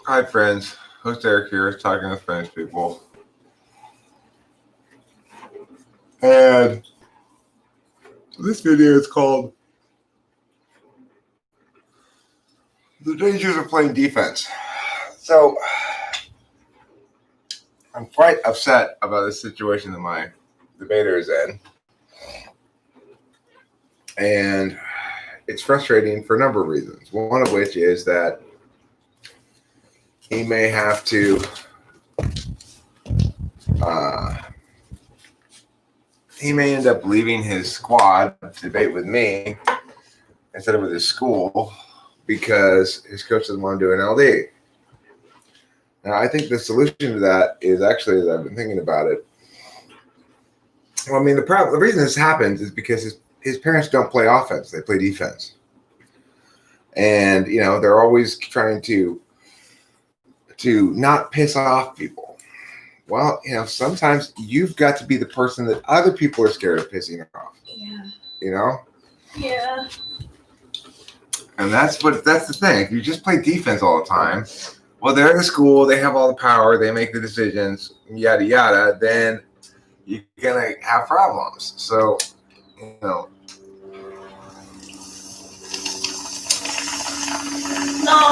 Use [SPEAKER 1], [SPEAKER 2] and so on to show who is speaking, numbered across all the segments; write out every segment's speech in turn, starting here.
[SPEAKER 1] Hi, friends. Host Eric here, talking with French people. And this video is called The Dangers of Playing Defense. So, I'm quite upset about this situation that my debater is in. And it's frustrating for a number of reasons. One of which is that he may have to he may end up leaving his squad to debate with me instead of with his school because his coach doesn't want to do an LD. Now, I think the solution to that is actually, as I've been thinking about it, well, I mean, the reason this happens is because his parents don't play offense; they play defense, and they're always trying to not piss off people. Well, sometimes you've got to be the person that other people are scared of pissing off.
[SPEAKER 2] Yeah.
[SPEAKER 1] Yeah. And that's the thing. If you just play defense all the time, well, they're in school, they have all the power, they make the decisions, yada yada, then you're gonna have problems. So,
[SPEAKER 2] No,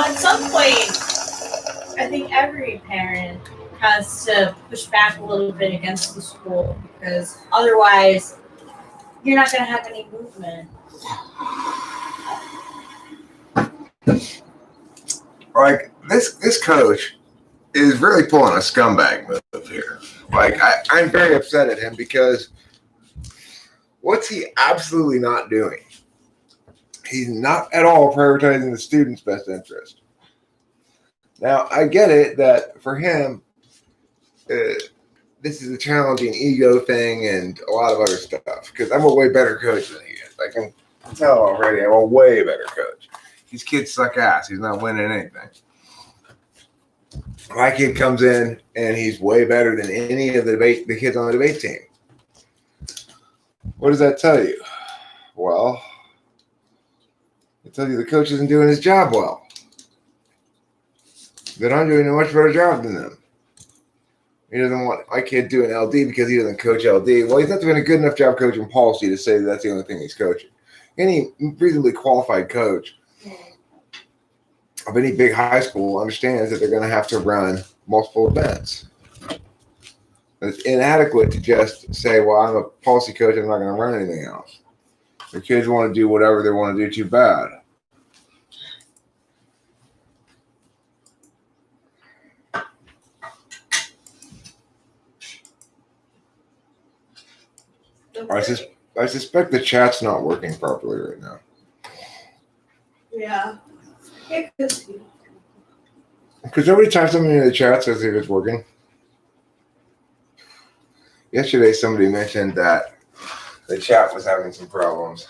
[SPEAKER 2] at some point, I think every parent has to push back a little bit against the school because otherwise you're not going to have any movement.
[SPEAKER 1] Like this coach is really pulling a scumbag move here. Like I'm very upset at him because what's he absolutely not doing? He's not at all prioritizing the student's best interest. Now, I get it that for him, this is a challenging ego thing and a lot of other stuff because I'm a way better coach than he is. I can tell already I'm a way better coach. These kids suck ass. He's not winning anything. My kid comes in and he's way better than any of the kids on the debate team. What does that tell you? Well, it tells you the coach isn't doing his job well. That I'm doing a much better job than them. He doesn't want my kid doing LD because he doesn't coach LD. Well, he's not doing a good enough job coaching policy to say that's the only thing he's coaching. Any reasonably qualified coach of any big high school understands that they're going to have to run multiple events. It's inadequate to just say, well, I'm a policy coach, I'm not going to run anything else. The kids want to do whatever they want to do, too bad. I suspect the chat's not working properly right now.
[SPEAKER 2] Yeah.
[SPEAKER 1] Could somebody type something in the chat so see if it's working? Yesterday, somebody mentioned that the chat was having some problems.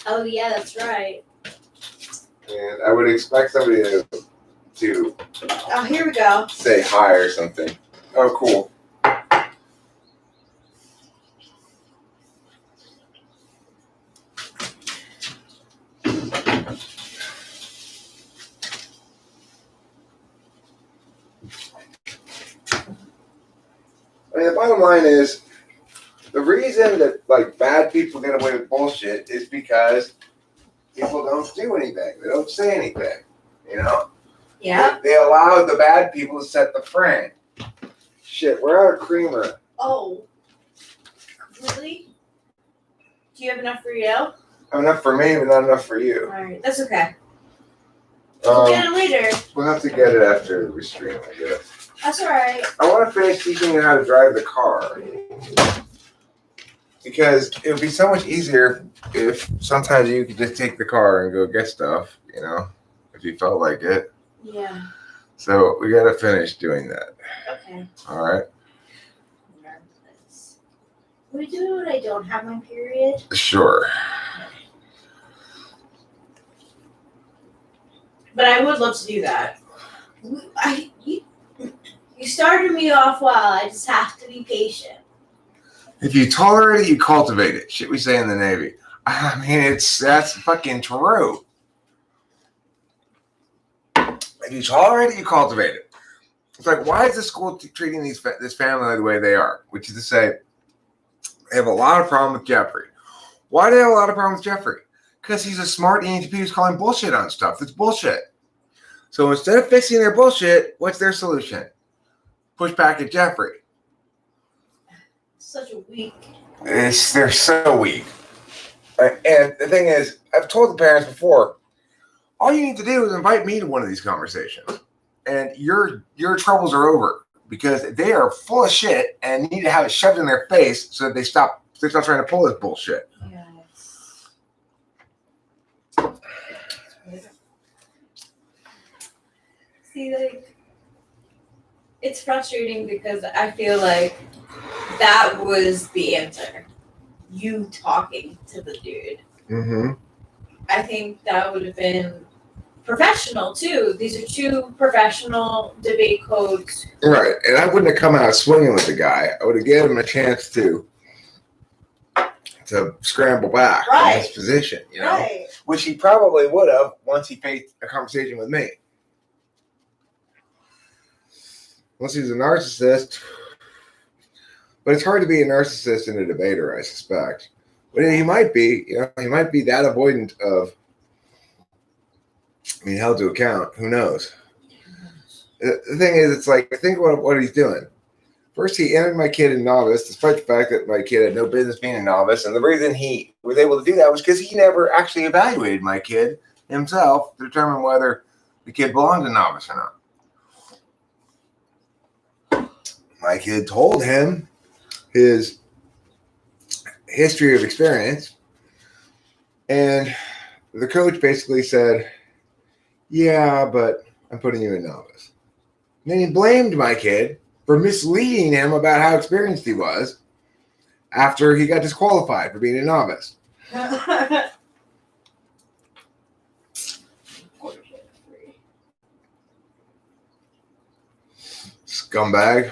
[SPEAKER 2] Oh, yeah, that's right.
[SPEAKER 1] And I would expect somebody to
[SPEAKER 2] Oh, here we go.
[SPEAKER 1] say hi or something. Oh, cool. I mean, the bottom line is the reason that bad people get away with bullshit is because people don't do anything. They don't say anything.
[SPEAKER 2] Yeah.
[SPEAKER 1] They allow the bad people to set the frame. Shit, we're out of creamer.
[SPEAKER 2] Oh. Really? Do you have enough for you?
[SPEAKER 1] Enough for me, but not enough for you.
[SPEAKER 2] All right, that's okay. We'll get it later.
[SPEAKER 1] We'll have to get it after we stream, I guess.
[SPEAKER 2] That's all right.
[SPEAKER 1] I want to finish teaching you how to drive the car. Because it would be so much easier if sometimes you could just take the car and go get stuff, if you felt like it.
[SPEAKER 2] Yeah.
[SPEAKER 1] So we got to finish doing that.
[SPEAKER 2] Okay.
[SPEAKER 1] All right?
[SPEAKER 2] Nervous. Can we do it when I don't have my period?
[SPEAKER 1] Sure.
[SPEAKER 2] But I would love to do that. You started me off well. I just have to be patient.
[SPEAKER 1] If you tolerate it, you cultivate it. Shit we say in the Navy. I mean, that's fucking true. If you tolerate it, you cultivate it. It's like, why is the school treating this family the way they are? Which is to say, they have a lot of problem with Jeffrey. Why do they have a lot of problem with Jeffrey? Because he's a smart ENTP who's calling bullshit on stuff that's bullshit. So instead of fixing their bullshit, what's their solution? Push back at Jeffrey.
[SPEAKER 2] Such a weak.
[SPEAKER 1] They're so weak. And the thing is, I've told the parents before, all you need to do is invite me to one of these conversations. And your troubles are over because they are full of shit and need to have it shoved in their face so that they stop trying to pull this bullshit.
[SPEAKER 2] Yes. See, like, it's frustrating because I feel like that was the answer. You talking to the dude.
[SPEAKER 1] Mm-hmm.
[SPEAKER 2] I think that would have been professional too. These are two professional debate codes.
[SPEAKER 1] Right. And I wouldn't have come out swinging with the guy. I would have given him a chance to scramble back from his position, you know?
[SPEAKER 2] Right.
[SPEAKER 1] Which he probably would have once he faced a conversation with me. Unless he's a narcissist. But it's hard to be a narcissist and a debater, I suspect. But he might be, he might be that avoidant of being held to account. Who knows? The thing is, it's like, think about what he's doing. First, he entered my kid in novice, despite the fact that my kid had no business being a novice. And the reason he was able to do that was because he never actually evaluated my kid himself to determine whether the kid belonged to novice or not. My kid told him his history of experience, and the coach basically said, yeah, but I'm putting you in novice. And then he blamed my kid for misleading him about how experienced he was after he got disqualified for being a novice. Scumbag.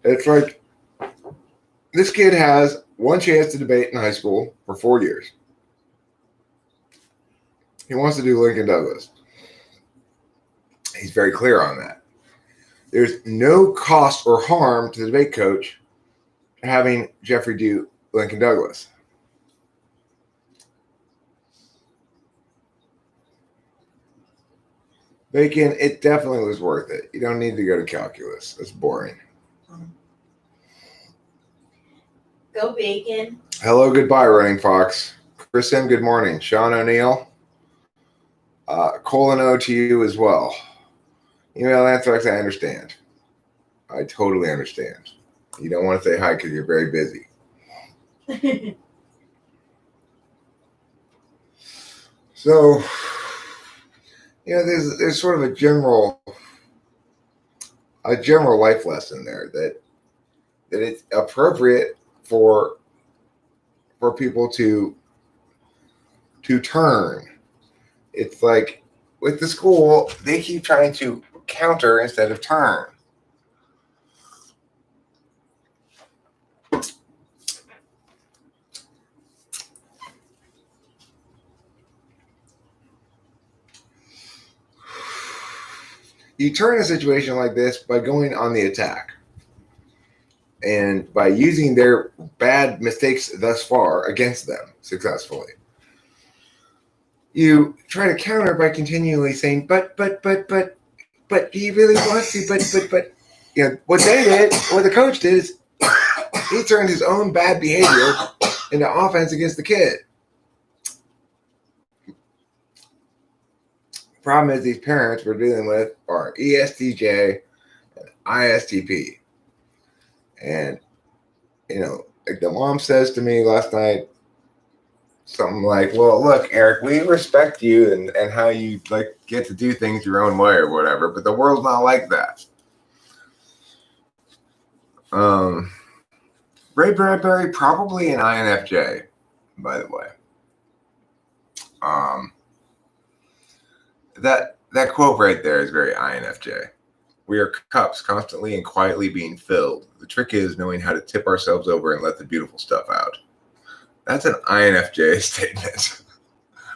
[SPEAKER 1] It's like, this kid has one chance to debate in high school for 4 years. He wants to do Lincoln Douglas. He's very clear on that. There's no cost or harm to the debate coach having Jeffrey do Lincoln Douglas. Bacon, it definitely was worth it. You don't need to go to calculus. It's boring.
[SPEAKER 2] Go Bacon.
[SPEAKER 1] Hello, goodbye, Running Fox. Chris M., good morning. Sean O'Neill. Colin O to you as well. Email Anthrax, I understand. I totally understand. You don't want to say hi because you're very busy. So, there's sort of a general life lesson there that it's appropriate for people to turn. It's like with the school, they keep trying to counter instead of turn. You turn a situation like this by going on the attack and by using their bad mistakes thus far against them successfully. You try to counter by continually saying, but he really wants to, but, what they did, what the coach did is he turned his own bad behavior into offense against the kid. The problem is these parents we're dealing with are ESTJ and ISTP. And, like the mom says to me last night, something like, well, look, Eric, we respect you and how you get to do things your own way or whatever, but the world's not like that. Ray Bradbury, probably an INFJ, by the way. That quote right there is very INFJ. We are cups constantly and quietly being filled. The trick is knowing how to tip ourselves over and let the beautiful stuff out. That's an INFJ statement.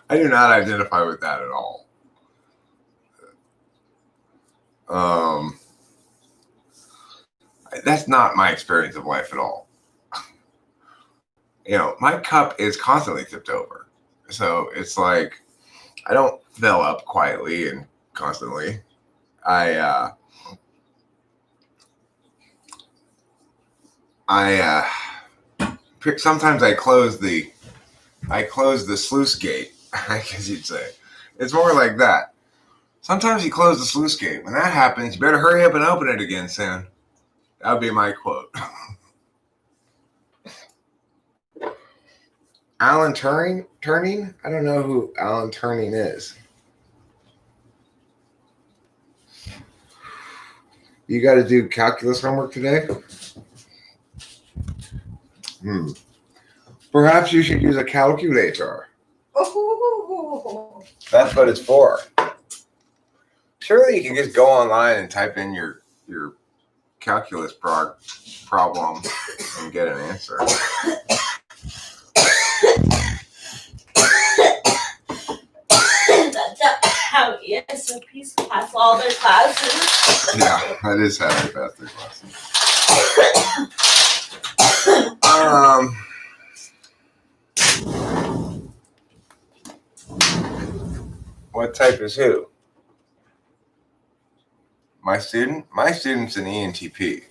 [SPEAKER 1] I do not identify with that at all. That's not my experience of life at all. My cup is constantly tipped over. So it's like I don't fill up quietly and constantly. Sometimes I close the sluice gate, I guess you'd say. It's more like that. Sometimes you close the sluice gate. When that happens, you better hurry up and open it again soon. That would be my quote. Alan Turing? I don't know who Alan Turing is. You got to do calculus homework today? Perhaps you should use a calculator.
[SPEAKER 2] Oh.
[SPEAKER 1] That's what it's for. Surely you can just go online and type in your calculus problem and get an answer.
[SPEAKER 2] That's how ESOPs pass all their classes.
[SPEAKER 1] Yeah, that is how they pass their classes. What type is who? My student? My student's an ENTP.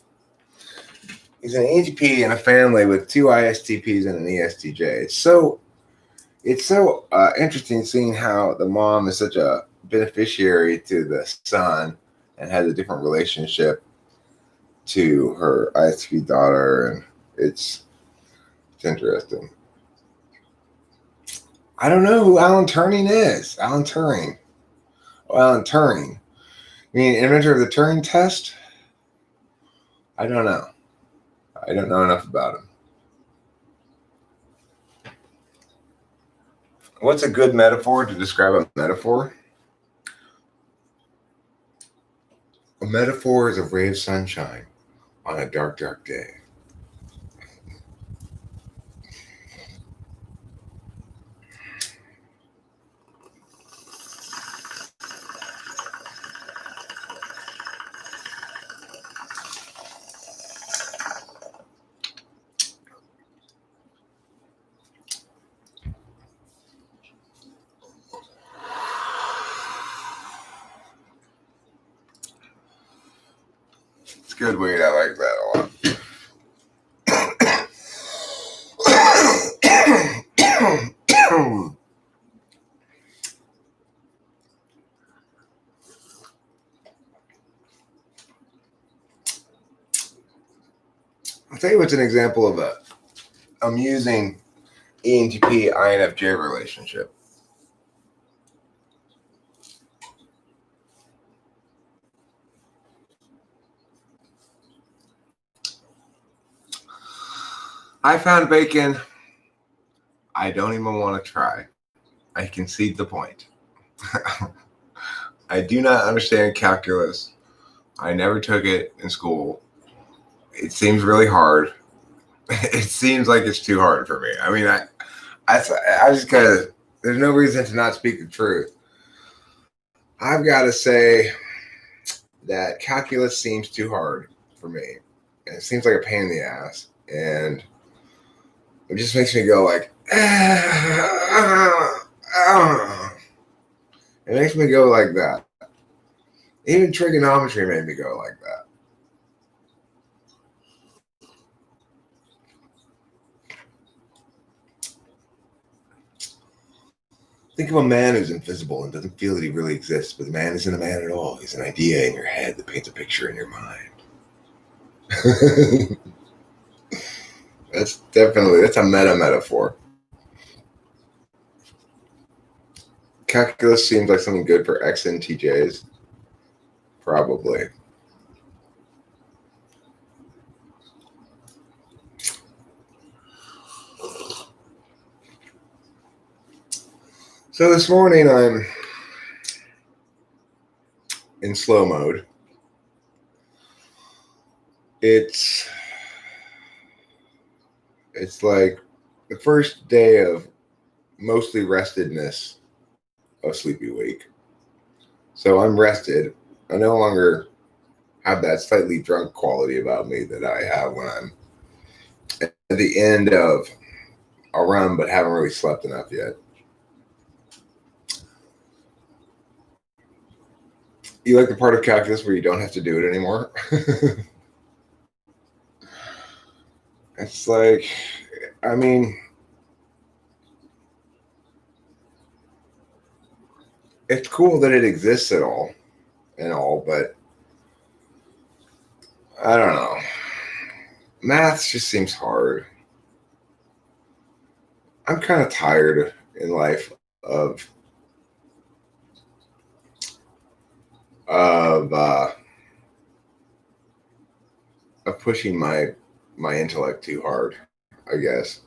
[SPEAKER 1] He's an ENTP in a family with 2 ISTPs and an ESTJ. It's so interesting seeing how the mom is such a beneficiary to the son and has a different relationship to her ISTP daughter, and it's interesting. I don't know who Alan Turing is. Alan Turing. Oh, Alan Turing. I mean, inventor of the Turing test? I don't know. I don't know enough about him. What's a good metaphor to describe a metaphor? A metaphor is a ray of sunshine on a dark, dark day. It's good weed. I like that a lot. I'll tell you what's an example of a amusing ENTP INFJ relationship. I found bacon. I don't even want to try. I concede the point. I do not understand calculus. I never took it in school. It seems really hard. It seems like it's too hard for me. I mean, I just kind of, there's no reason to not speak the truth. I've got to say that calculus seems too hard for me. And it seems like a pain in the ass. And it just makes me go like, It makes me go like that. Even trigonometry made me go like that. Think of a man who's invisible and doesn't feel that he really exists, but the man isn't a man at all. He's an idea in your head that paints a picture in your mind. That's a meta metaphor. Calculus seems like something good for XNTJs. Probably. So this morning I'm in slow mode. It's like the first day of mostly restedness of Sleepy Week. So I'm rested. I no longer have that slightly drunk quality about me that I have when I'm at the end of a run but haven't really slept enough yet. You like the part of calculus where you don't have to do it anymore? It's like, I mean, it's cool that it exists at all and all, but I don't know. Math just seems hard. I'm kind of tired in life of of uh, of pushing my intellect too hard, I guess.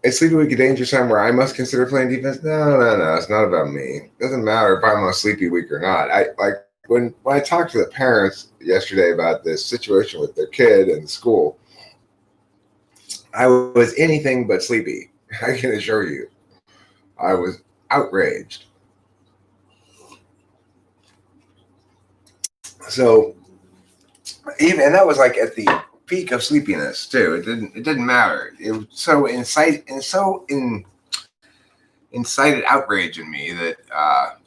[SPEAKER 1] Is Sleepy Week a dangerous time where I must consider playing defense? No. It's not about me. It doesn't matter if I'm on a sleepy week or not. I like when I talked to the parents yesterday about this situation with their kid in school. I was anything but sleepy. I can assure you, I was outraged. So even and that was like at the peak of sleepiness too. It didn't matter. It was so incited outrage in me that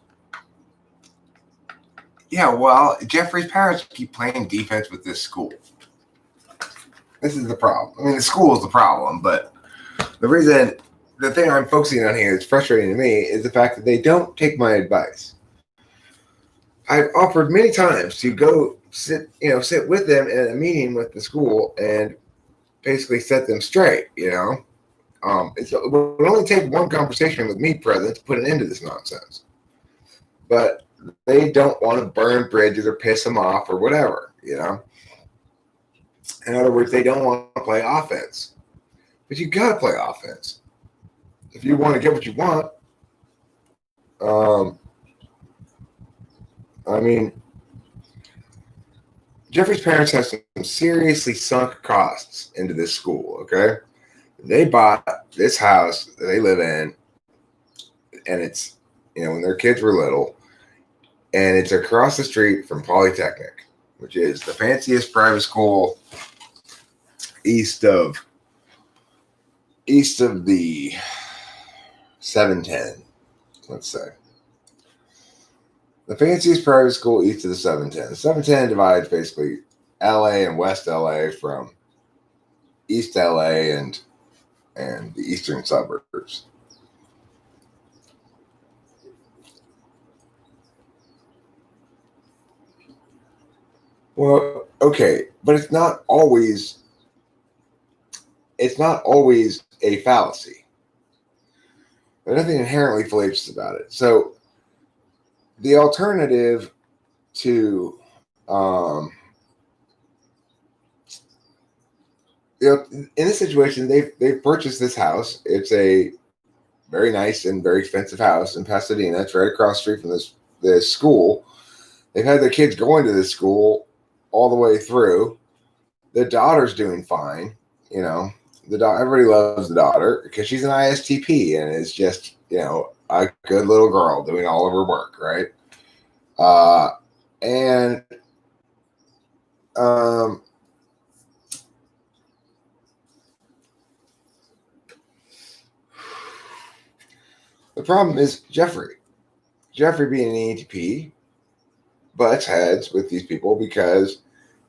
[SPEAKER 1] yeah, well, Jeffrey's parents keep playing defense with this school. This is the problem. I mean, the school is the problem, but the thing I'm focusing on here that's frustrating to me is the fact that they don't take my advice. I've offered many times to go sit with them in a meeting with the school and basically set them straight. It would only take one conversation with me present to put an end to this nonsense. But they don't want to burn bridges or piss them off or whatever. In other words, they don't want to play offense. But you got to play offense if you want to get what you want. I mean, Jeffrey's parents have some seriously sunk costs into this school, okay? They bought this house that they live in, and it's, when their kids were little, and it's across the street from Polytechnic, which is the fanciest private school east of the 710, let's say. The fanciest private school east of the 710. The 710 divides basically LA and West LA from East LA and the eastern suburbs. Well, okay, but it's not always a fallacy. There's nothing inherently fallacious about it. So the alternative to in this situation, they've purchased this house. It's a very nice and very expensive house in Pasadena. It's right across the street from this school. They've had their kids going to this school all the way through. The daughter's doing fine. Everybody loves the daughter because she's an ISTP and is just a good little girl doing all of her work, right? The problem is Jeffrey being an ENTP butts heads with these people because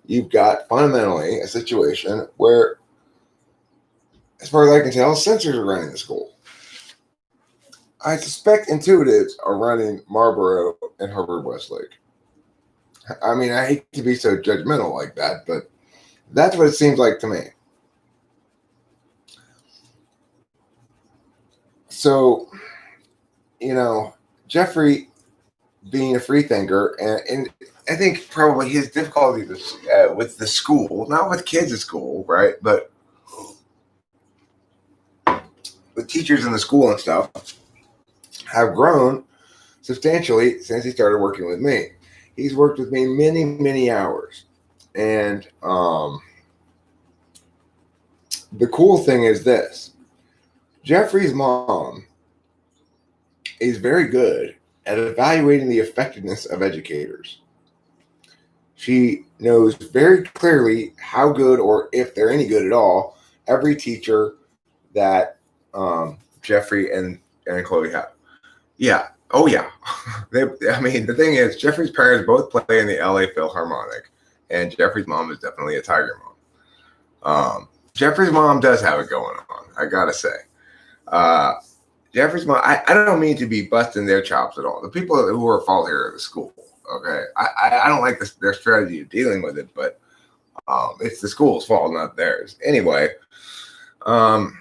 [SPEAKER 1] you've got fundamentally a situation where, as far as I can tell, censors are running the school. I suspect intuitives are running Marlboro and Harvard Westlake. I mean, I hate to be so judgmental like that, but that's what it seems like to me. So, Jeffrey being a free thinker, and I think probably his difficulty with the school, not with kids at school, right, but with teachers in the school and stuff, have grown substantially since he started working with me. He's worked with me many, many hours. And the cool thing is this. Jeffrey's mom is very good at evaluating the effectiveness of educators. She knows very clearly how good, or if they're any good at all, every teacher that Jeffrey and Chloe have. Yeah. Oh, yeah. The thing is, Jeffrey's parents both play in the LA Philharmonic, and Jeffrey's mom is definitely a Tiger mom. Jeffrey's mom does have it going on, I gotta say. Jeffrey's mom, I don't mean to be busting their chops at all. The people who are at fault here are the school. Okay, I don't like their strategy of dealing with it, but it's the school's fault, not theirs. Anyway, and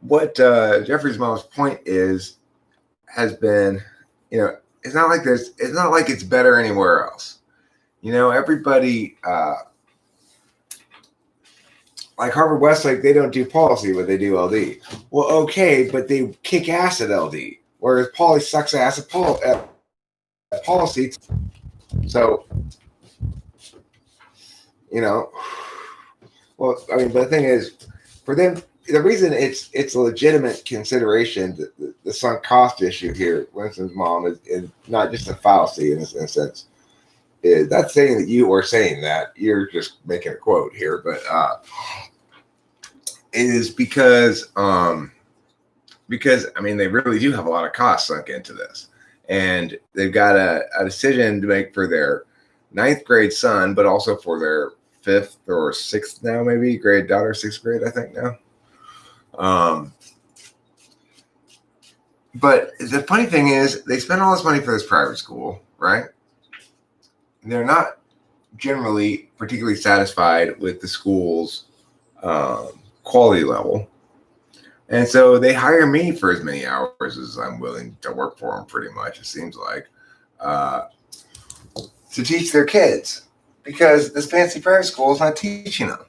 [SPEAKER 1] what Jeffrey's mom's point has been, it's not like it's better anywhere else. Everybody, like Harvard Westlake, they don't do policy, but they do LD. Well, okay, but they kick ass at LD, whereas Poly sucks ass at policy. So, well, but the thing is, for them, the reason it's a legitimate consideration, the sunk cost issue here, Winston's mom, is not just a fallacy in a sense. Is not saying that you are saying that, you're just making a quote here, but it is because they really do have a lot of costs sunk into this, and they've got a decision to make for their 9th grade son, but also for their 5th or 6th now, maybe grade daughter, 6th grade, I think now. But the funny thing is, they spend all this money for this private school, right? They're not generally particularly satisfied with the school's quality level. And so they hire me for as many hours as I'm willing to work for them, pretty much, it seems like, to teach their kids, because this fancy private school is not teaching them.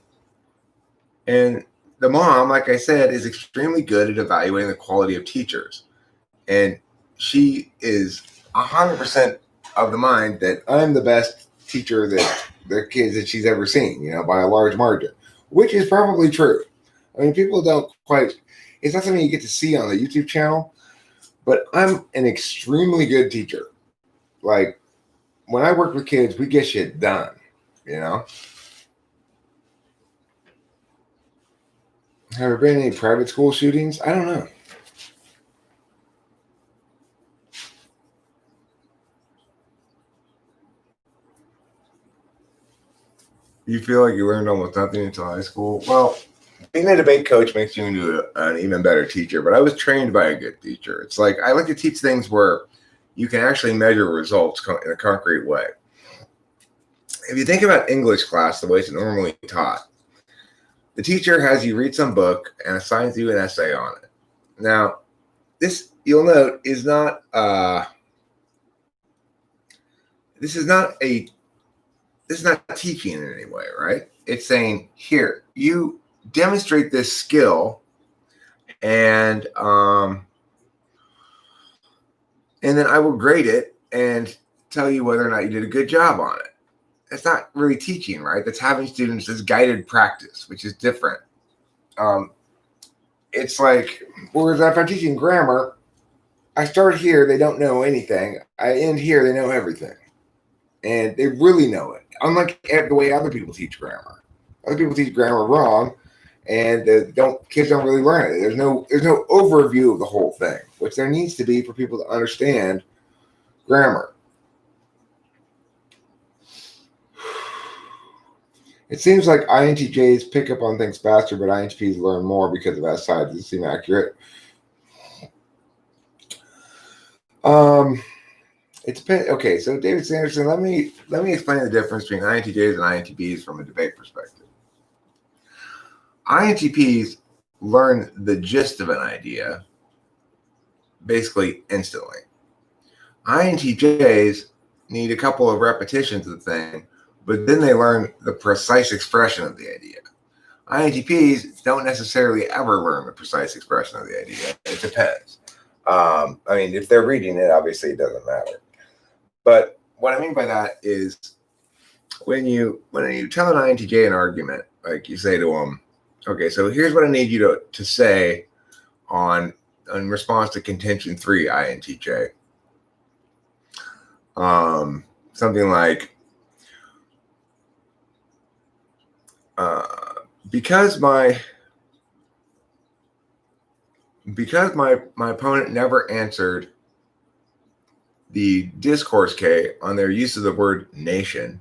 [SPEAKER 1] And the mom, like I said, is extremely good at evaluating the quality of teachers. And she is 100% of the mind that I'm the best teacher that their kids that she's ever seen, by a large margin, which is probably true. People don't quite, it's not something you get to see on the YouTube channel, but I'm an extremely good teacher. Like, when I work with kids, we get shit done, Have there been any private school shootings? I don't know. You feel like you learned almost nothing until high school? Well, being a debate coach makes you into an even better teacher, but I was trained by a good teacher. It's like, I like to teach things where you can actually measure results in a concrete way. If you think about English class, the way it's normally taught, the teacher has you read some book and assigns you an essay on it. Now, this, you'll note, is not teaching in any way, right? It's saying, here, you demonstrate this skill, and then I will grade it and tell you whether or not you did a good job on it. It's not really teaching, right? That's having students as guided practice, which is different. It's like, whereas if I'm teaching grammar, I start here, they don't know anything. I end here, they know everything. And they really know it. Unlike the way other people teach grammar. Other people teach grammar wrong, and kids don't really learn it. There's no overview of the whole thing, which there needs to be for people to understand grammar. It seems like INTJs pick up on things faster, but INTPs learn more because of that side. Does it seem accurate? It depends. Okay, so David Sanderson, let me explain the difference between INTJs and INTPs from a debate perspective. INTPs learn the gist of an idea basically instantly. INTJs need a couple of repetitions of the thing, but then they learn the precise expression of the idea. INTPs don't necessarily ever learn the precise expression of the idea. It depends. If they're reading it, obviously it doesn't matter. But what I mean by that is when you tell an INTJ an argument, like you say to them, okay, so here's what I need you to say on in response to contention 3 INTJ. Something like, because my opponent never answered the discourse K on their use of the word nation,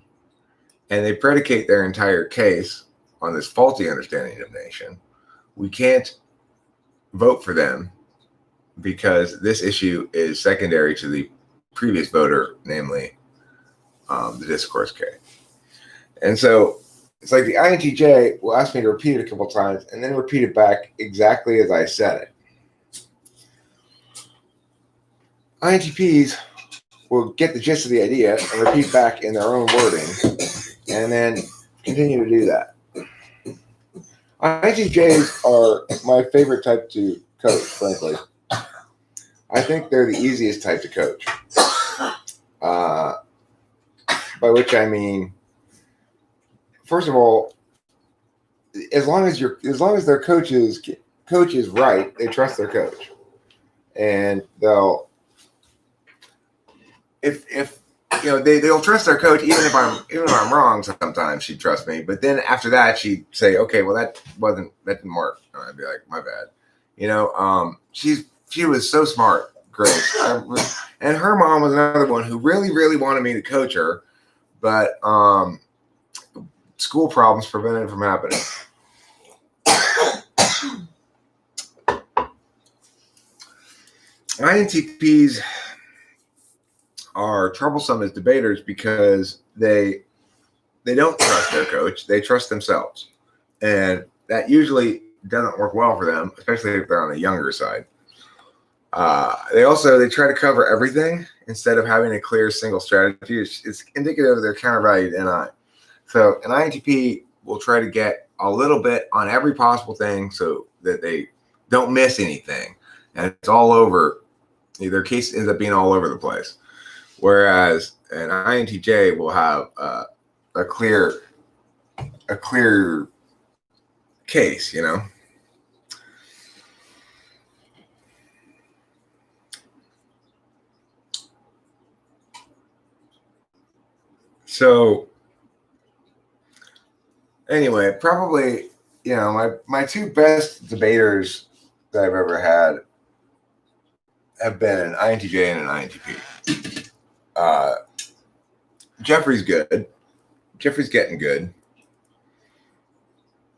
[SPEAKER 1] and they predicate their entire case on this faulty understanding of nation, we can't vote for them because this issue is secondary to the previous voter, namely the discourse K. And so it's like the INTJ will ask me to repeat it a couple times and then repeat it back exactly as I said it. INTPs will get the gist of the idea and repeat back in their own wording and then continue to do that. INTJs are my favorite type to coach, frankly. I think they're the easiest type to coach. By which I mean, first of all, as long as their coach is right, they trust their coach, and they'll they'll trust their coach even if I'm wrong. Sometimes she'd trust me, but then after that she'd say, okay, well that didn't work, and I'd be like, my bad. She was so smart, Grace, and her mom was another one who really, really wanted me to coach her, but school problems prevented it from happening. INTPs are troublesome as debaters because they don't trust their coach, they trust themselves, and that usually doesn't work well for them, especially if they're on the younger side. They try to cover everything instead of having a clear single strategy. It's indicative of their countervalued NI. So an INTP will try to get a little bit on every possible thing so that they don't miss anything, and it's all over. Their case ends up being all over the place. Whereas an INTJ will have a clear case, So anyway, probably, my two best debaters that I've ever had have been an INTJ and an INTP. Jeffrey's good. Jeffrey's getting good.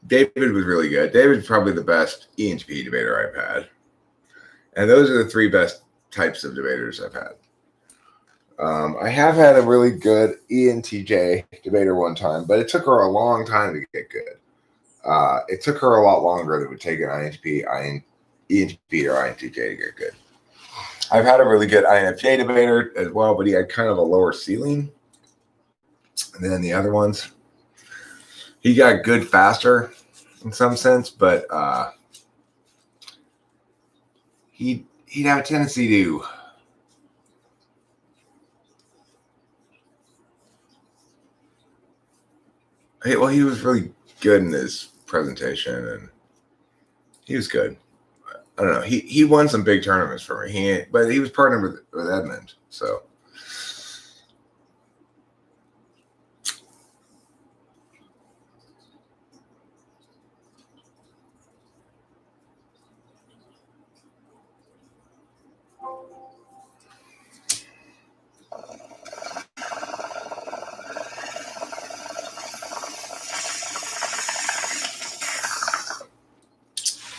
[SPEAKER 1] David was really good. David's probably the best ENTP debater I've had. And those are the three best types of debaters I've had. I have had a really good ENTJ debater one time, but it took her a long time to get good. It took her a lot longer than it would take an ENTP or INTJ to get good. I've had a really good INFJ debater as well, but he had kind of a lower ceiling than the other ones. He got good faster in some sense, but he'd have a tendency to he was really good in his presentation, and he was good. I don't know. He won some big tournaments for me. But he was partnered with Edmund, so.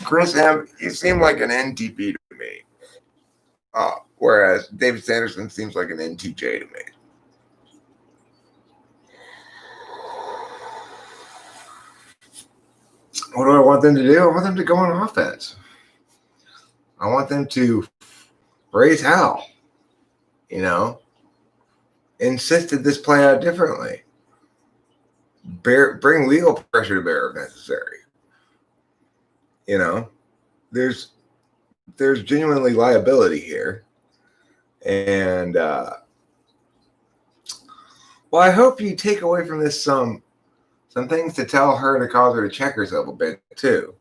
[SPEAKER 1] Chris M., you seem like an NTP to me, whereas David Sanderson seems like an NTJ to me. What do I want them to do? I want them to go on offense. I want them to raise hell, insist that this play out differently. Bring legal pressure to bear if necessary. There's genuinely liability here. And, I hope you take away from this some things to tell her to cause her to check herself a bit too.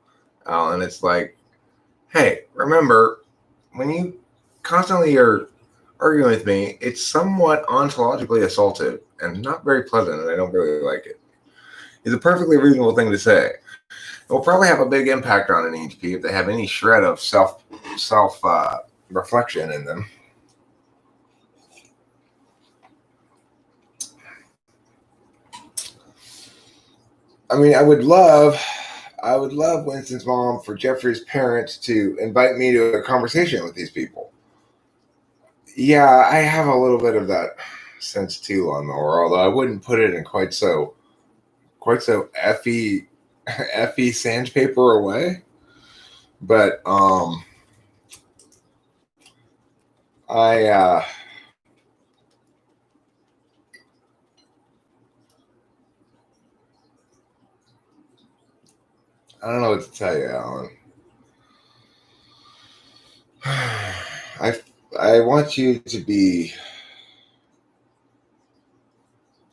[SPEAKER 1] And it's like, hey, remember, when you constantly are arguing with me, it's somewhat ontologically assaultive and not very pleasant, and I don't really like it. It's a perfectly reasonable thing to say. It will probably have a big impact on an ENTP if they have any shred of self reflection in them. I mean, I would love Winston's mom for Jeffrey's parents to invite me to a conversation with these people. Yeah, I have a little bit of that sense too, Lawnmower, although I wouldn't put it in quite so effy sandpaper away. But I don't know what to tell you, Alan. I want you to be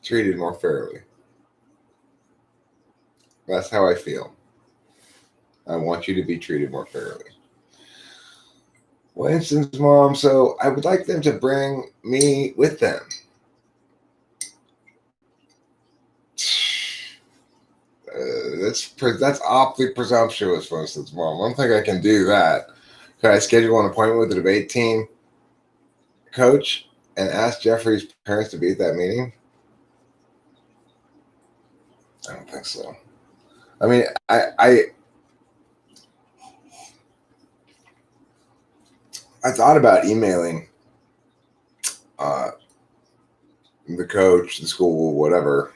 [SPEAKER 1] treated more fairly. That's how I feel. I want you to be treated more fairly. Winston's mom, so I would like them to bring me with them. That's awfully presumptuous, Winston's mom. I don't think I can do that. Can I schedule an appointment with the debate team coach and ask Jeffrey's parents to be at that meeting? I don't think so. I mean, I thought about emailing the coach, the school, whatever,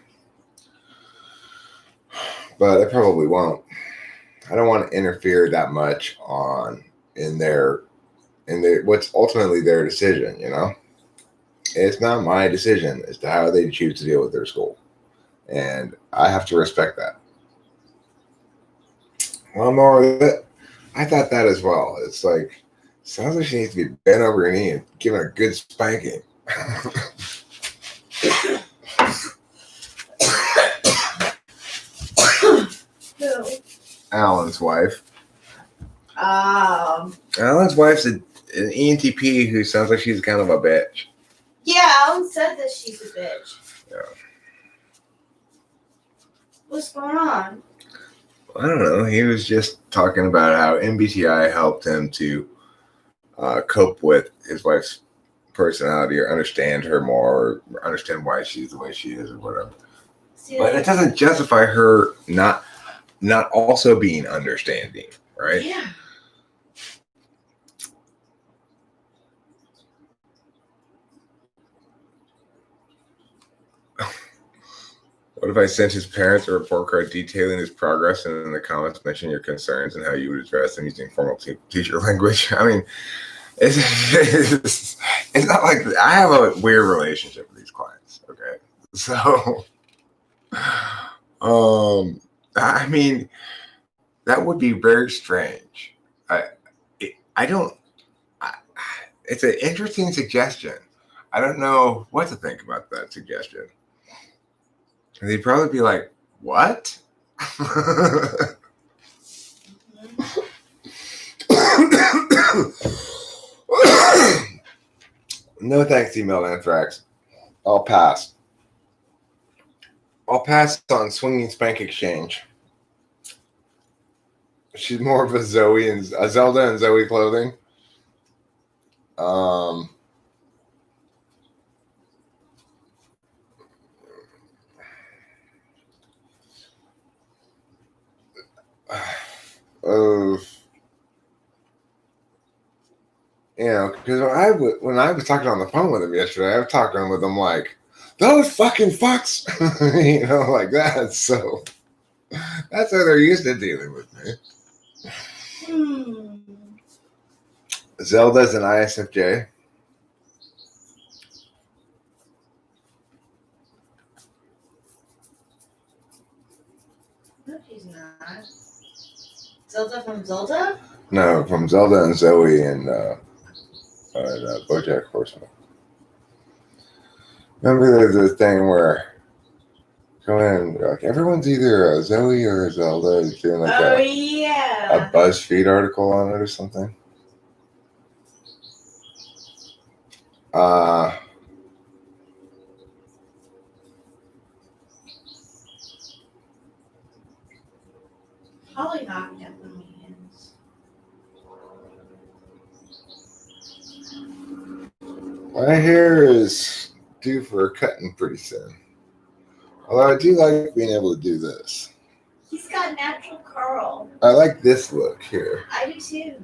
[SPEAKER 1] but I probably won't. I don't want to interfere that much in their what's ultimately their decision. You know, it's not my decision as to how they choose to deal with their school, and I have to respect that. Well, more I thought that as well. It's like, sounds like she needs to be bent over her knee and given a good spanking.
[SPEAKER 2] Who?
[SPEAKER 1] Alan's wife.
[SPEAKER 2] Um.
[SPEAKER 1] Alan's wife's an ENTP who sounds like she's kind of a bitch.
[SPEAKER 2] Yeah, Alan said that she's a bitch.
[SPEAKER 1] Yeah.
[SPEAKER 2] What's going on?
[SPEAKER 1] I don't know. He was just talking about how MBTI helped him to cope with his wife's personality or understand her more or understand why she's the way she is or whatever.
[SPEAKER 2] See,
[SPEAKER 1] But it doesn't justify her not also being understanding, right?
[SPEAKER 2] Yeah.
[SPEAKER 1] What if I sent his parents a report card detailing his progress and in the comments mention your concerns and how you would address them using formal teacher language? I mean, it's not like I have a weird relationship with these clients. Okay. So, I mean, that would be very strange. It's an interesting suggestion. I don't know what to think about that suggestion. And they'd probably be like, what? No thanks, email Anthrax. I'll pass. I'll pass on Swinging Spank Exchange. She's more of a Zelda and Zoe clothing. You know, because when I was talking on the phone with him yesterday, I was talking with him like, those fucking fucks, you know, like that. So that's how they're used to dealing with me. Zelda's an ISFJ.
[SPEAKER 2] No, she's not. Zelda from Zelda?
[SPEAKER 1] No, from Zelda and Zoe and BoJack Horseman. Remember there's this thing where go in, like everyone's either a Zoe or a Zelda. He's doing like a BuzzFeed article on it or something. Uh,
[SPEAKER 2] Hollyhock definitely is.
[SPEAKER 1] my hair is due for a cutting pretty soon. Although I do like being able to do this.
[SPEAKER 2] He's got natural curl.
[SPEAKER 1] I like this look here.
[SPEAKER 2] I do too.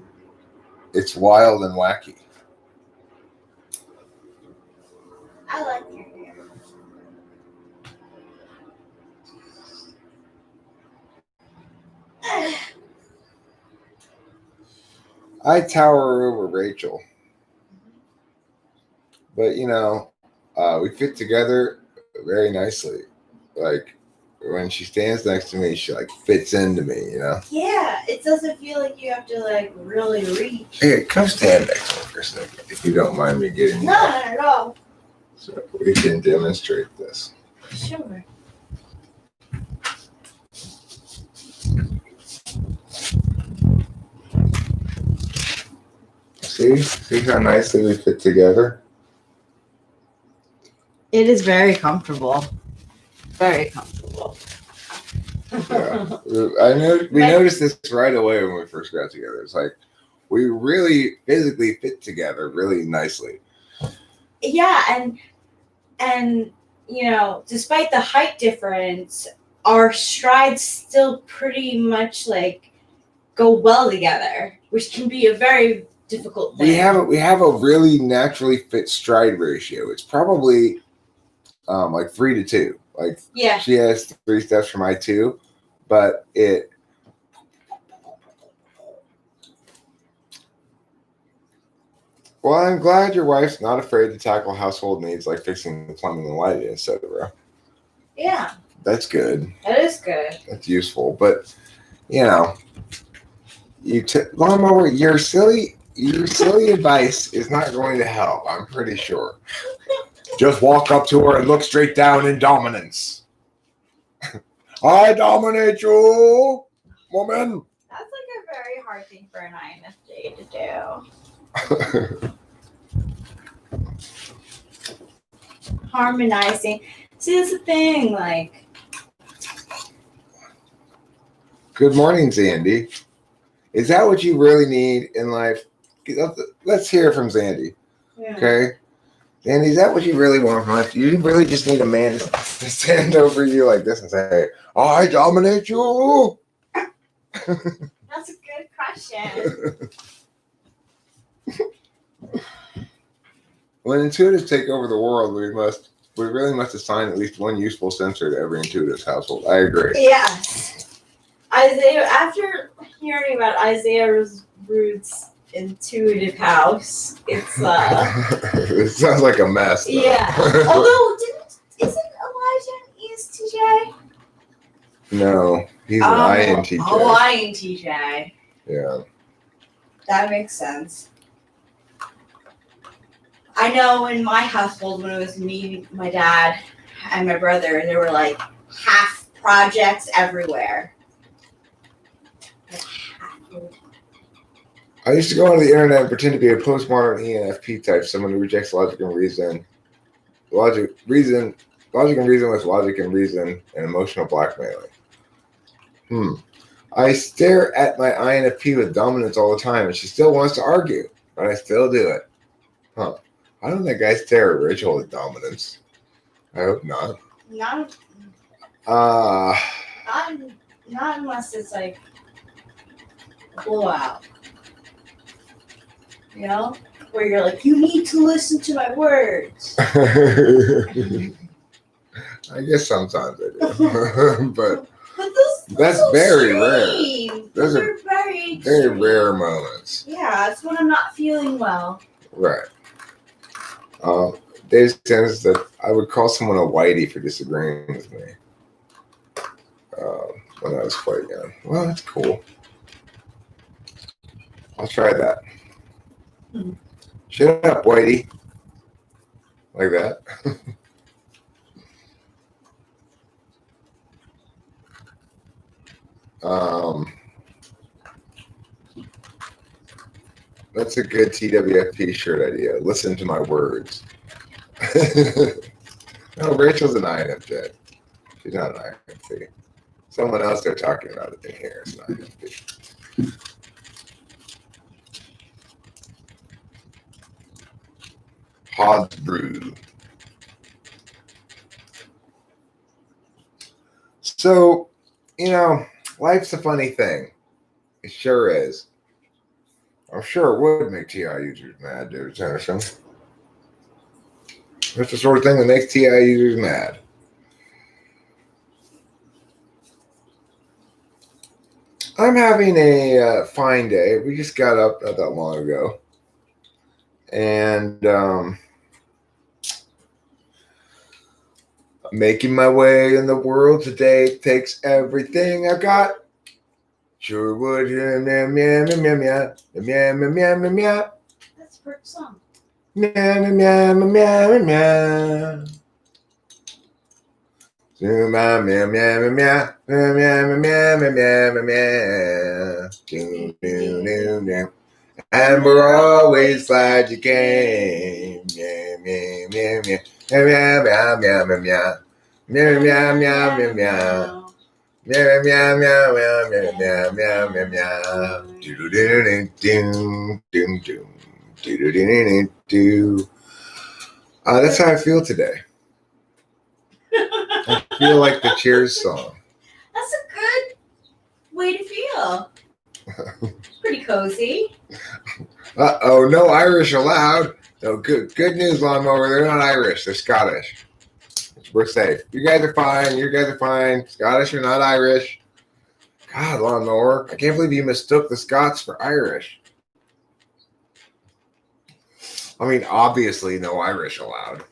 [SPEAKER 1] It's wild and wacky.
[SPEAKER 2] I like your hair.
[SPEAKER 1] I tower over Rachel. But, we fit together very nicely. Like, when she stands next to me, she, like, fits into me,
[SPEAKER 2] Yeah, it doesn't feel like you have to, like, really reach.
[SPEAKER 1] Hey, come stand next to me for a second, if you don't mind me getting
[SPEAKER 2] No, not at all.
[SPEAKER 1] So we can demonstrate this.
[SPEAKER 2] Sure.
[SPEAKER 1] See how nicely we fit together?
[SPEAKER 3] It is very comfortable. Very comfortable.
[SPEAKER 1] Yeah. We noticed this right away when we first got together. It's like we really physically fit together really nicely.
[SPEAKER 2] Yeah, and despite the height difference, our strides still pretty much like go well together, which can be a very difficult thing.
[SPEAKER 1] We have a really naturally fit stride ratio. It's probably like 3-2. Like
[SPEAKER 2] Yeah.
[SPEAKER 1] she has 3 steps for my 2, but it. Well, I'm glad your wife's not afraid to tackle household needs like fixing the plumbing and lighting, etc.
[SPEAKER 2] Yeah,
[SPEAKER 1] That's good.
[SPEAKER 2] that is good.
[SPEAKER 1] That's useful. But lawnmower, your silly advice is not going to help. I'm pretty sure. Just walk up to her and look straight down in dominance. I dominate you, woman.
[SPEAKER 2] That's like a very hard thing for an INFJ to do. Harmonizing. See, that's the thing. Like,
[SPEAKER 1] Good morning, Zandy. Is that what you really need in life? Let's hear it from Zandy.
[SPEAKER 2] yeah.
[SPEAKER 1] Okay? Zandy, is that what you really want from life? You really just need a man to stand over you like this and say, I dominate you.
[SPEAKER 2] That's a good question.
[SPEAKER 1] When intuitives take over the world, we really must assign at least one useful sensor to every intuitive's household. I agree.
[SPEAKER 2] Yes. Isaiah, after hearing about Isaiah Ruth's intuitive house, it's
[SPEAKER 1] It sounds like a mess. Though.
[SPEAKER 2] yeah. Although isn't Elijah an ESTJ?
[SPEAKER 1] No, he's an INTJ.
[SPEAKER 2] Oh, INTJ.
[SPEAKER 1] Yeah.
[SPEAKER 2] That makes sense. I know in my household, when it was me, my dad, and my brother, there were like half projects everywhere.
[SPEAKER 1] I used to go onto the internet and pretend to be a postmodern ENFP type, someone who rejects logic and reason. Logic and reason with logic and reason and emotional blackmailing. I stare at my INFP with dominance all the time, and she still wants to argue, but I still do it. Huh. I don't think I stare at Rachel with dominance. I hope not.
[SPEAKER 2] Not unless it's like a blowout. You know? Where you're like, you need to listen to my words.
[SPEAKER 1] I guess sometimes I do. But
[SPEAKER 2] But
[SPEAKER 1] that's
[SPEAKER 2] so
[SPEAKER 1] very
[SPEAKER 2] extreme.
[SPEAKER 1] rare.
[SPEAKER 2] Those
[SPEAKER 1] Those
[SPEAKER 2] are very
[SPEAKER 1] very
[SPEAKER 2] extreme.
[SPEAKER 1] rare moments.
[SPEAKER 2] Yeah, it's when I'm not feeling well.
[SPEAKER 1] Right. Dave says that I would call someone a whitey for disagreeing with me when I was quite young. Well, that's cool. I'll try that. Shut up, whitey. Like that. That's a good TWFP shirt idea. Listen to my words. No, Rachel's an INFJ. She's not an INFP. Someone else they're talking about it in here is an INFP. Hod's Brew. So, life's a funny thing. It sure is. I'm sure it would make TI users mad, dude, Tennyson. That's the sort of thing that makes TI users mad. I'm having a fine day. We just got up not that long ago. And making my way in the world today takes everything I got. Sure would. Meow, meow, meow, meow, meow, meow, meow, meow, meow.
[SPEAKER 2] That's a perfect song.
[SPEAKER 1] Meow, meow, meow, meow, meow. Meow, meow, meow, meow, meow, meow, meow, meow, meow, meow. Doo, doo, doo, doo. And we're always glad you came. Meow, meow, meow, meow. Meow, meow, meow, meow, meow. Meow, meow, meow, meow, meow. Meow, meow, meow, meow, meow, meow, meow, meow, meow. Doo, doo, doo, doo, doo, doo, doo, doo, doo, doo. That's how I feel today. I feel like the Cheers song.
[SPEAKER 2] That's a good way to feel. Pretty cozy.
[SPEAKER 1] Uh-oh, no Irish allowed. No, good news, Lawnmower. They're not Irish. They're Scottish. We're safe. You guys are fine. You guys are fine. Scottish or not Irish. God, Lawnmower. I can't believe you mistook the Scots for Irish. I mean, obviously, no Irish allowed.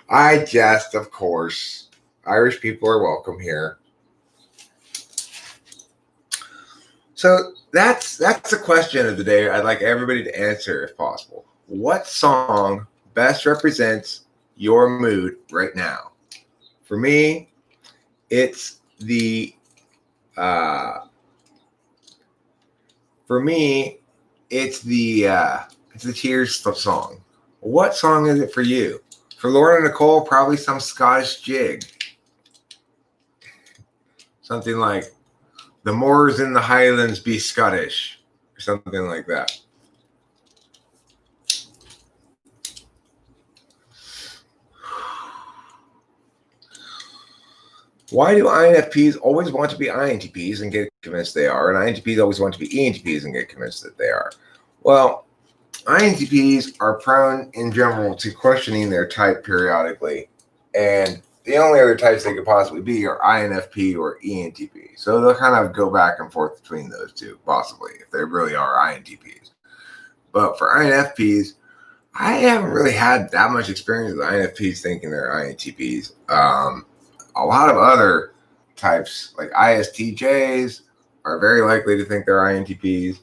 [SPEAKER 1] I jest, of course. Irish people are welcome here. So that's the question of the day I'd like everybody to answer if possible. What song best represents your mood right now? For me, it's the Cheers song. What song is it for you? For Laura and Nicole, probably some Scottish jig. Something like "The Moors in the Highlands Be Scottish," or something like that. Why do INFPs always want to be INTPs and get convinced they are, and INTPs always want to be ENTPs and get convinced that they are? Well, INTPs are prone in general to questioning their type periodically, and the only other types they could possibly be are INFP or ENTP. So they'll kind of go back and forth between those two, possibly, if they really are INTPs. But for INFPs, I haven't really had that much experience with INFPs thinking they're INTPs. A lot of other types, like ISTJs, are very likely to think they're INTPs.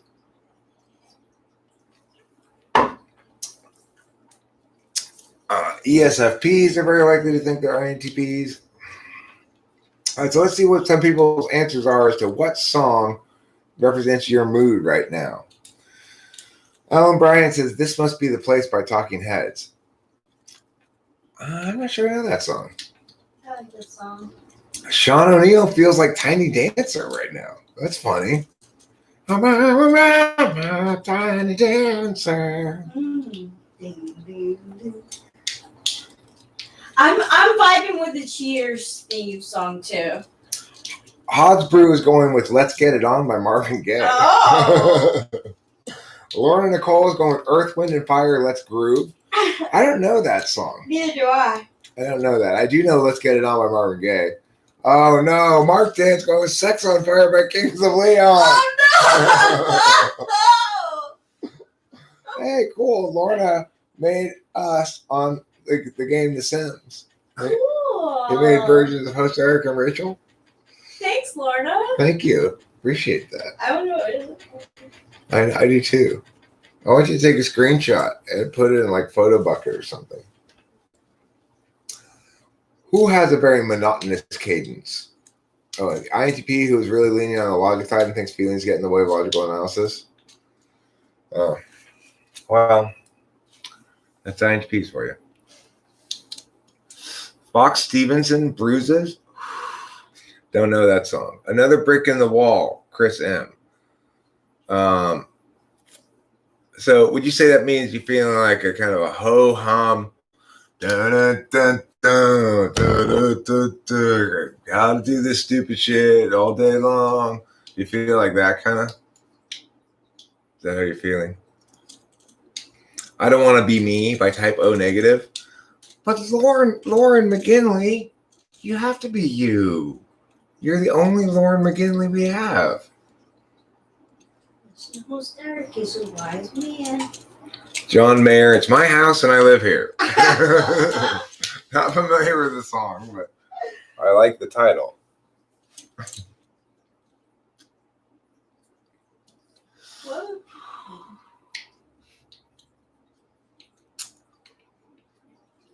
[SPEAKER 1] ESFPs are very likely to think they're INTPs. All right, so let's see what some people's answers are as to what song represents your mood right now. Alan Bryan says, "This Must Be the Place" by Talking Heads. I'm not sure I know that song.
[SPEAKER 2] I like this song.
[SPEAKER 1] Sean O'Neill feels like Tiny Dancer right now. That's funny. I'm a tiny dancer.
[SPEAKER 2] I'm vibing with the Cheers theme song too.
[SPEAKER 1] Hod's Brew is going with "Let's Get It On" by Marvin Gaye.
[SPEAKER 2] Oh.
[SPEAKER 1] Lauren and Nicole is going with "Earth, Wind, and Fire, Let's Groove." I don't know that song.
[SPEAKER 2] Neither do I.
[SPEAKER 1] I don't know that. I do know "Let's Get It On" by Marvin Gaye. Oh no, Mark Dan's going with "Sex on Fire" by Kings of Leon.
[SPEAKER 2] Oh no!
[SPEAKER 1] Hey, cool. Lorna made us on the game The Sims.
[SPEAKER 2] Cool.
[SPEAKER 1] They made versions of host Eric and Rachel.
[SPEAKER 2] Thanks, Lorna.
[SPEAKER 1] Thank you. Appreciate that.
[SPEAKER 2] I don't know what it is.
[SPEAKER 1] I do too. I want you to take a screenshot and put it in like Photo Bucket or something. Who has a very monotonous cadence? the INTP who is really leaning on the logic side and thinks feelings get in the way of logical analysis. Oh, well, that's INTPs for you. Fox Stevenson, Bruises. Don't know that song. Another Brick in the Wall, Chris M. So would you say that means you're feeling like a kind of a ho-hum? Gotta do this stupid shit all day long. You feel like that kind of? Is that how you're feeling? I Don't Want to Be Me by Type O Negative. But Lauren McGinley, you have to be you. You're the only Lauren McGinley we have.
[SPEAKER 2] Who's Eric is a wise man.
[SPEAKER 1] John Mayer, It's My House and I Live Here. Not familiar with the song, but I like the title.
[SPEAKER 2] What?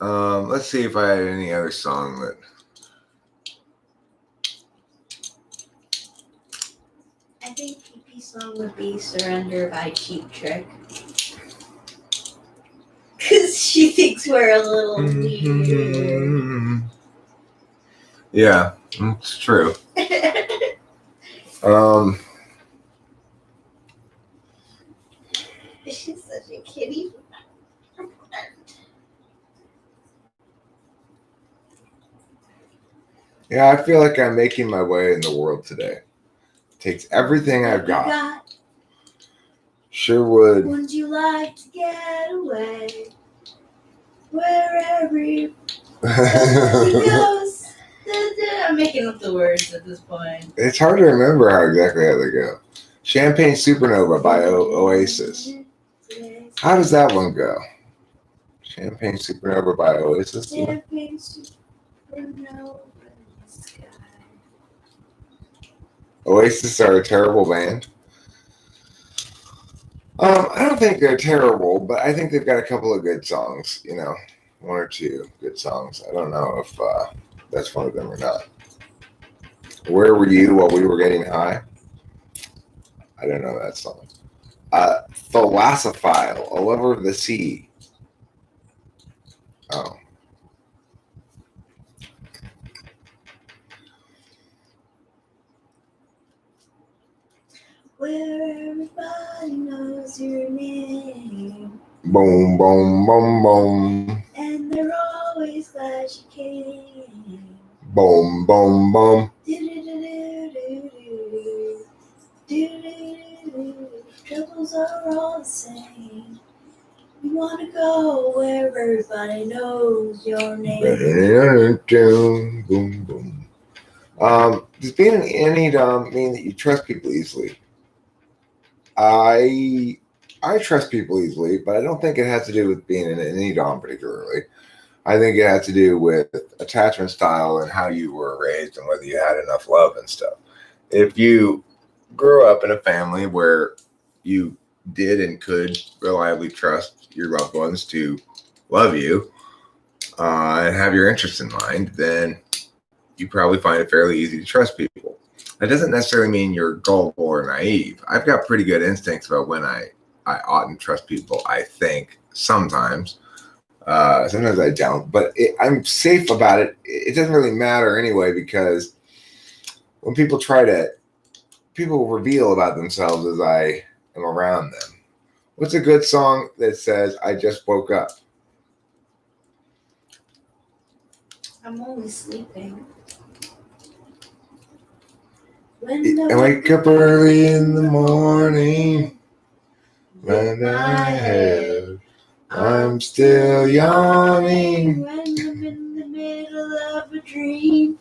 [SPEAKER 1] Let's see if I had any other song that.
[SPEAKER 2] I think PP song would be Surrender by Cheap Trick. Because she thinks we're a little weird.
[SPEAKER 1] Yeah, it's true.
[SPEAKER 2] She's such a kitty.
[SPEAKER 1] Yeah, I feel like I'm making my way in the world today. Takes everything I've got. Sure would.
[SPEAKER 2] Wouldn't you like to get away? Wherever you goes. I'm making up the words at this point.
[SPEAKER 1] It's hard to remember how exactly how they go. Champagne Supernova by Oasis. How does that one go? Champagne Supernova by Oasis.
[SPEAKER 2] Champagne Supernova in the sky.
[SPEAKER 1] Oasis are a terrible band. I don't think they're terrible, but I think they've got a couple of good songs. You know, one or two good songs. I don't know if that's one of them or not. Where Were You While We Were Getting High? I don't know that song. Thalassophile, A Lover of the Sea. Oh.
[SPEAKER 2] Where everybody knows your name.
[SPEAKER 1] Boom, boom, boom, boom.
[SPEAKER 2] And they're always glad you came.
[SPEAKER 1] Boom, boom, boom.
[SPEAKER 2] Troubles are all the same. You want to go where everybody knows your name.
[SPEAKER 1] Boom, boom. Does being an Enneadom mean that you trust people easily? I trust people easily, but I don't think it has to do with being an Enneadom particularly. I think it has to do with attachment style and how you were raised and whether you had enough love and stuff. If you grew up in a family where you did and could reliably trust your loved ones to love you and have your interests in mind, then you probably find it fairly easy to trust people. That doesn't necessarily mean you're gullible or naive. I've got pretty good instincts about when I oughtn't trust people, I think, sometimes. Sometimes I don't, but I'm safe about it. It doesn't really matter anyway, because when people reveal about themselves as I am around them. What's a good song that says, I just woke up?
[SPEAKER 2] I'm only sleeping.
[SPEAKER 1] I wake up early in the morning, and I have, I'm still yawning.
[SPEAKER 2] When I'm in the middle of a dream.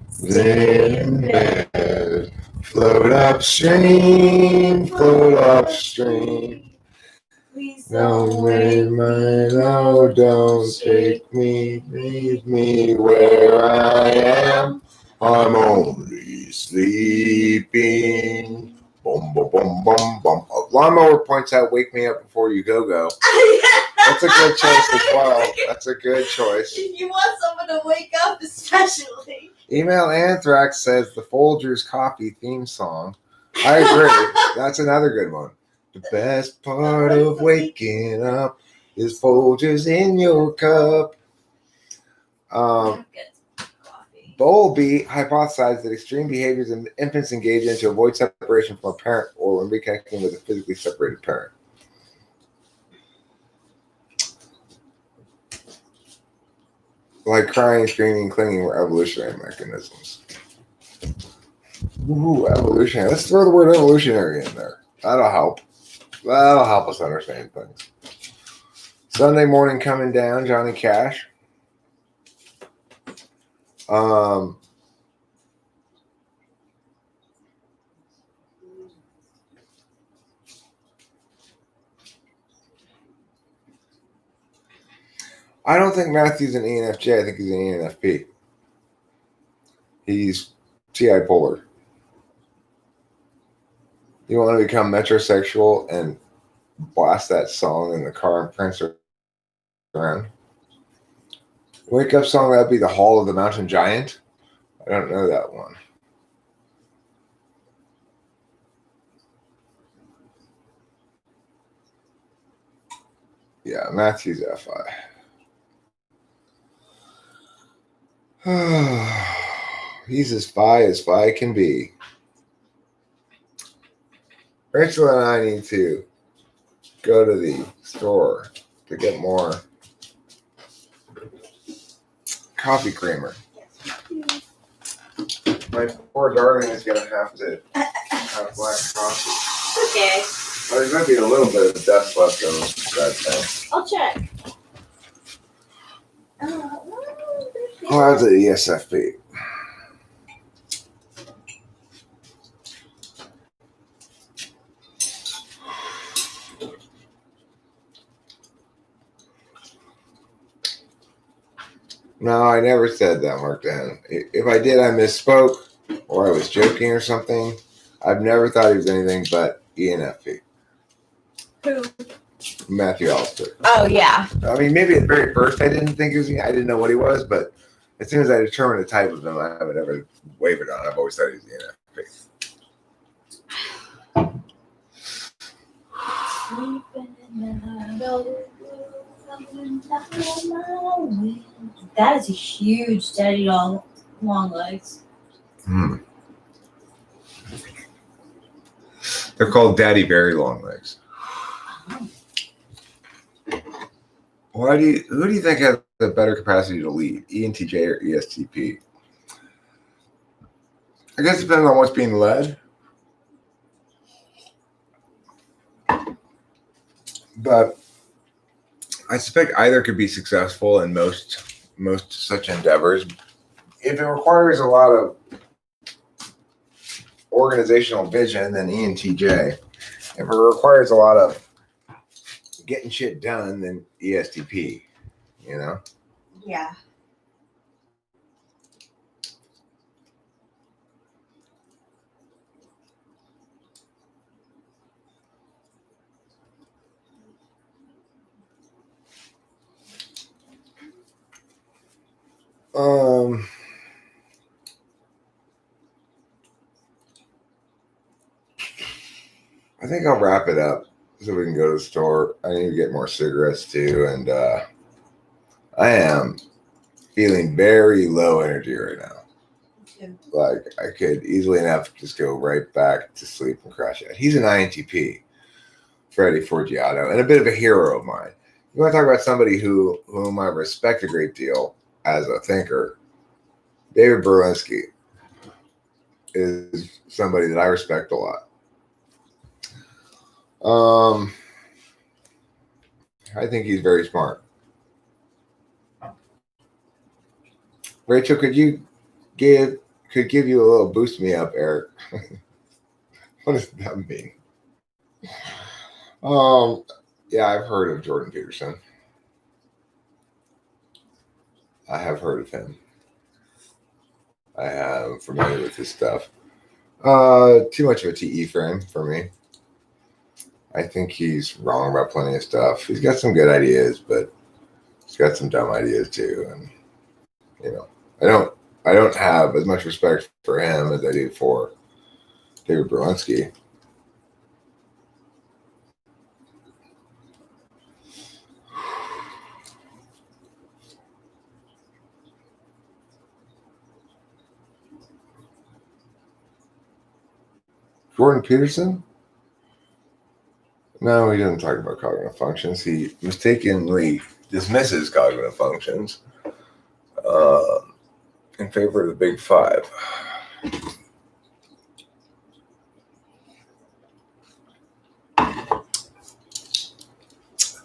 [SPEAKER 1] Stay in bed, float upstream, float upstream.
[SPEAKER 2] Please
[SPEAKER 1] Don't wait, my love, don't take me, leave me where I am. I'm only sleeping. Boom, boom, boom, boom, boom. Lawnmower points out, wake me up before you go. That's a good choice as well. That's a good choice.
[SPEAKER 2] If you want someone to wake up, especially.
[SPEAKER 1] Email Anthrax says the Folgers coffee theme song. I agree. That's another good one. The best part of waking up is Folgers in your cup.
[SPEAKER 2] Good coffee.
[SPEAKER 1] Bowlby hypothesized that extreme behaviors in infants engage in to avoid separation from a parent or when reconnecting with a physically separated parent. Like crying, screaming, clinging were evolutionary mechanisms. Ooh, evolutionary. Let's throw the word evolutionary in there. That'll help. That'll help us understand things. Sunday morning coming down, Johnny Cash. I don't think Matthew's an ENFJ. I think he's an ENFP. He's TI polar. You want to become metrosexual and blast that song in the car and prance around? Wake up song, that'd be The Hall of the Mountain Giant. I don't know that one. Yeah, Matthew's FI. He's as fi can be. Rachel and I need to go to the store to get more coffee creamer. My poor darling is going to have black coffee.
[SPEAKER 2] Okay.
[SPEAKER 1] Well, there's going to be a little bit of dust left on that thing.
[SPEAKER 2] I'll check.
[SPEAKER 1] Oh, that's the ESFP. No, I never said that, Mark Dan. If I did, I misspoke or I was joking or something. I've never thought he was anything but ENFP.
[SPEAKER 2] Who?
[SPEAKER 1] Matthew Allister.
[SPEAKER 2] Oh, yeah.
[SPEAKER 1] I mean, maybe at very first I didn't think he was, I didn't know what he was, but as soon as I determined the type of him, I haven't ever wavered on. I've always thought he was ENFP.
[SPEAKER 2] That is a huge daddy long legs.
[SPEAKER 1] They're called Daddy Very Long Legs. Who do you think has the better capacity to lead, ENTJ or ESTP? I guess it depends on what's being led. But I suspect either could be successful in most such endeavors. If it requires a lot of organizational vision, then ENTJ. If it requires a lot of getting shit done, then ESTP. You know?
[SPEAKER 2] Yeah.
[SPEAKER 1] I think I'll wrap it up so we can go to the store. I need to get more cigarettes too, and I am feeling very low energy right now. Like I could easily enough just go right back to sleep and crash out. He's an INTP, Freddie Forgiato, and a bit of a hero of mine. You want to talk about somebody whom I respect a great deal as a thinker? David Berlinski is somebody that I respect a lot. I think he's very smart. Rachel, could give you a little boost me up, Eric? What does that mean? Yeah, I've heard of Jordan Peterson. I have heard of him. I am familiar with his stuff. Too much of a TE frame for me. I think he's wrong about plenty of stuff. He's got some good ideas, but he's got some dumb ideas too. And, you know, I don't have as much respect for him as I do for David Berlinski. Jordan Peterson? No, he doesn't talk about cognitive functions. He mistakenly dismisses cognitive functions in favor of the Big Five.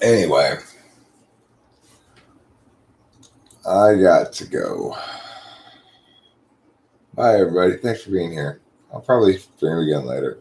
[SPEAKER 1] Anyway, I got to go. Bye, everybody. Thanks for being here. I'll probably stream again later.